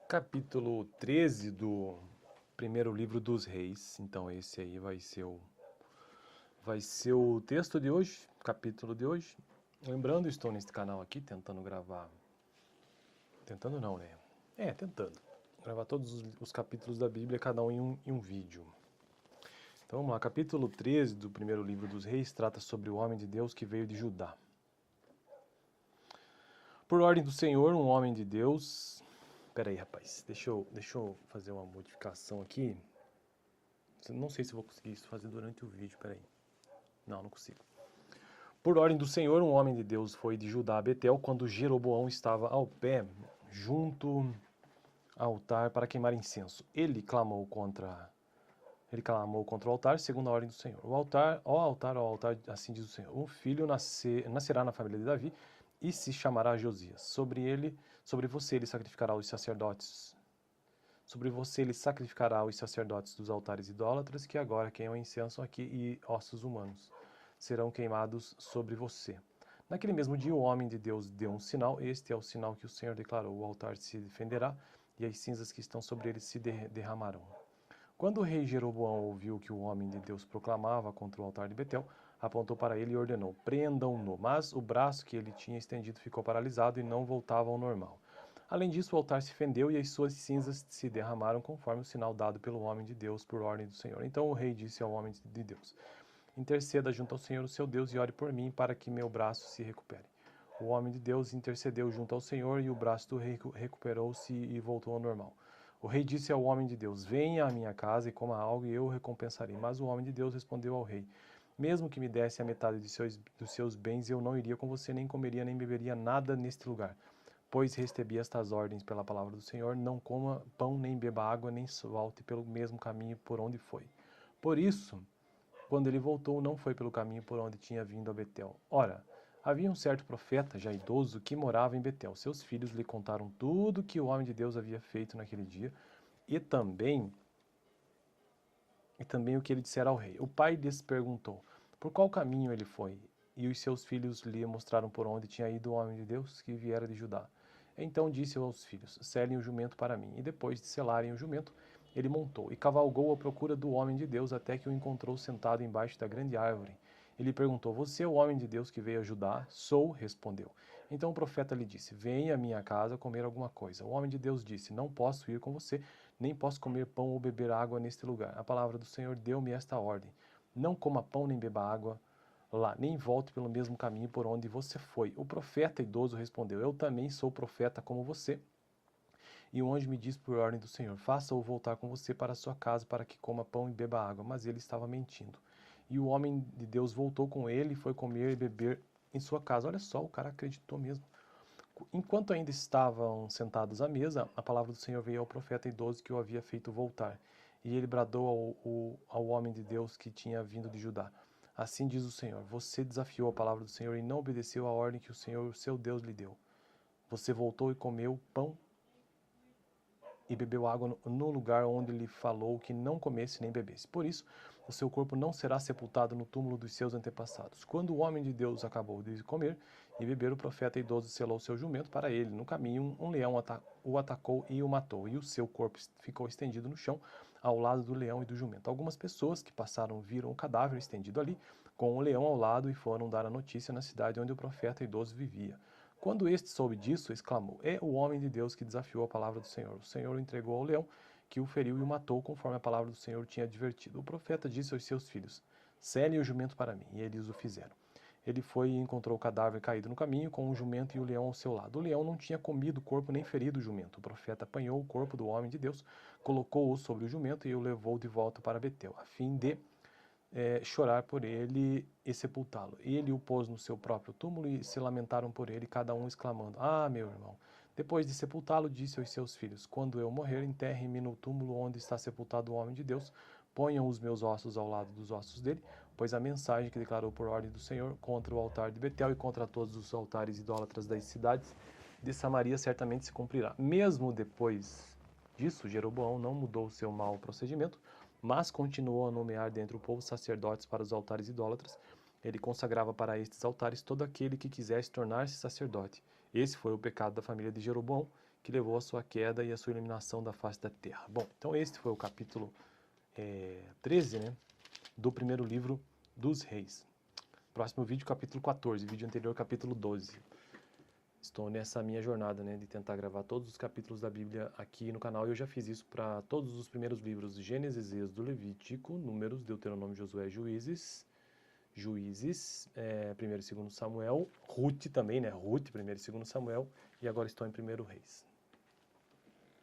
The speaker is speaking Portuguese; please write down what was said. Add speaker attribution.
Speaker 1: Capítulo 13 do primeiro livro dos Reis. Então esse aí vai ser o texto de hoje, capítulo de hoje. Lembrando, estou neste canal aqui tentando gravar. Tentando não, né? Tentando. Gravar todos os capítulos da Bíblia, cada um em um vídeo. Então vamos lá, capítulo 13 do primeiro livro dos Reis trata sobre o homem de Deus que veio de Judá. Por ordem do Senhor, um homem de Deus. Pera aí, rapaz, deixa eu fazer uma modificação aqui. Não sei se vou conseguir isso fazer durante o vídeo, peraí. Não consigo. Por ordem do Senhor, um homem de Deus foi de Judá a Betel quando Jeroboão estava ao pé, junto ao altar para queimar incenso. Ele clamou contra o altar, segundo a ordem do Senhor. Ó altar, assim diz o Senhor. Um filho nascerá na família de Davi e se chamará Josias. Sobre você ele sacrificará os sacerdotes. Sobre você ele sacrificará os sacerdotes dos altares idólatras que agora queimam incenso aqui e ossos humanos serão queimados sobre você. Naquele mesmo dia o homem de Deus deu um sinal, este é o sinal que o Senhor declarou, o altar se defenderá e as cinzas que estão sobre ele se derramarão. Quando o rei Jeroboão ouviu que o homem de Deus proclamava contra o altar de Betel, apontou para ele e ordenou, prendam-no, mas o braço que ele tinha estendido ficou paralisado e não voltava ao normal. Além disso, o altar se fendeu e as suas cinzas se derramaram conforme o sinal dado pelo homem de Deus por ordem do Senhor. Então o rei disse ao homem de Deus, interceda junto ao Senhor, o seu Deus, e ore por mim para que meu braço se recupere. O homem de Deus intercedeu junto ao Senhor e o braço do rei recuperou-se e voltou ao normal. O rei disse ao homem de Deus, venha à minha casa e coma algo e eu o recompensarei. Mas o homem de Deus respondeu ao rei, mesmo que me desse a metade dos seus bens, eu não iria com você, nem comeria, nem beberia nada neste lugar. Pois recebi estas ordens pela palavra do Senhor, não coma pão, nem beba água, nem volte pelo mesmo caminho por onde foi. Por isso, quando ele voltou, não foi pelo caminho por onde tinha vindo a Betel. Ora, havia um certo profeta, já idoso, que morava em Betel. Seus filhos lhe contaram tudo que o homem de Deus havia feito naquele dia e também o que ele dissera ao rei. O pai lhes perguntou, por qual caminho ele foi? E os seus filhos lhe mostraram por onde tinha ido o homem de Deus que viera de Judá. Então disse aos filhos, selem o jumento para mim. E depois de selarem o jumento, ele montou e cavalgou à procura do homem de Deus até que o encontrou sentado embaixo da grande árvore. Ele perguntou, você é o homem de Deus que veio a Judá? Sou, respondeu. Então o profeta lhe disse, venha à minha casa comer alguma coisa. O homem de Deus disse, não posso ir com você, nem posso comer pão ou beber água neste lugar. A palavra do Senhor deu-me esta ordem, não coma pão nem beba água lá, nem volte pelo mesmo caminho por onde você foi. O profeta idoso respondeu, eu também sou profeta como você. E o anjo me disse por ordem do Senhor, faça-o voltar com você para a sua casa para que coma pão e beba água. Mas ele estava mentindo. E o homem de Deus voltou com ele e foi comer e beber em sua casa. Olha só, o cara acreditou mesmo. Enquanto ainda estavam sentados à mesa, a palavra do Senhor veio ao profeta idoso que o havia feito voltar. E ele bradou ao homem de Deus que tinha vindo de Judá. Assim diz o Senhor, você desafiou a palavra do Senhor e não obedeceu à ordem que o Senhor, seu Deus, lhe deu. Você voltou e comeu pão e bebeu água no lugar onde lhe falou que não comesse nem bebesse. Por isso, o seu corpo não será sepultado no túmulo dos seus antepassados. Quando o homem de Deus acabou de comer e beber, o profeta idoso selou seu jumento para ele. No caminho, um leão o atacou e o matou, e o seu corpo ficou estendido no chão, ao lado do leão e do jumento. Algumas pessoas que passaram viram o cadáver estendido ali, com o leão ao lado, e foram dar a notícia na cidade onde o profeta idoso vivia. Quando este soube disso, exclamou, é o homem de Deus que desafiou a palavra do Senhor. O Senhor o entregou ao leão, que o feriu e o matou, conforme a palavra do Senhor tinha advertido. O profeta disse aos seus filhos, selem o jumento para mim, e eles o fizeram. Ele foi e encontrou o cadáver caído no caminho, com o jumento e o leão ao seu lado. O leão não tinha comido o corpo nem ferido o jumento. O profeta apanhou o corpo do homem de Deus, colocou-o sobre o jumento e o levou de volta para Betel, a fim de chorar por ele e sepultá-lo. Ele o pôs no seu próprio túmulo e se lamentaram por ele, cada um exclamando, ah, meu irmão. Depois de sepultá-lo, disse aos seus filhos, quando eu morrer, enterrem-me no túmulo onde está sepultado o homem de Deus, ponham os meus ossos ao lado dos ossos dele, pois a mensagem que declarou por ordem do Senhor contra o altar de Betel e contra todos os altares idólatras das cidades de Samaria certamente se cumprirá. Mesmo depois disso, Jeroboão não mudou o seu mau procedimento, mas continuou a nomear dentre o povo sacerdotes para os altares idólatras. Ele consagrava para estes altares todo aquele que quisesse tornar-se sacerdote. Esse foi o pecado da família de Jeroboão, que levou à sua queda e à sua eliminação da face da terra. Bom, então este foi o capítulo 13, né, do primeiro livro dos Reis. Próximo vídeo, capítulo 14, vídeo anterior, capítulo 12. Estou nessa minha jornada, né, de tentar gravar todos os capítulos da Bíblia aqui no canal. E eu já fiz isso para todos os primeiros livros: Gênesis, Êxodo, Levítico, Números, Deuteronômio, Josué, Juízes, 1º e 2º Samuel, Ruth também, né, Ruth, 1º e 2º Samuel, e agora estou em 1º Reis.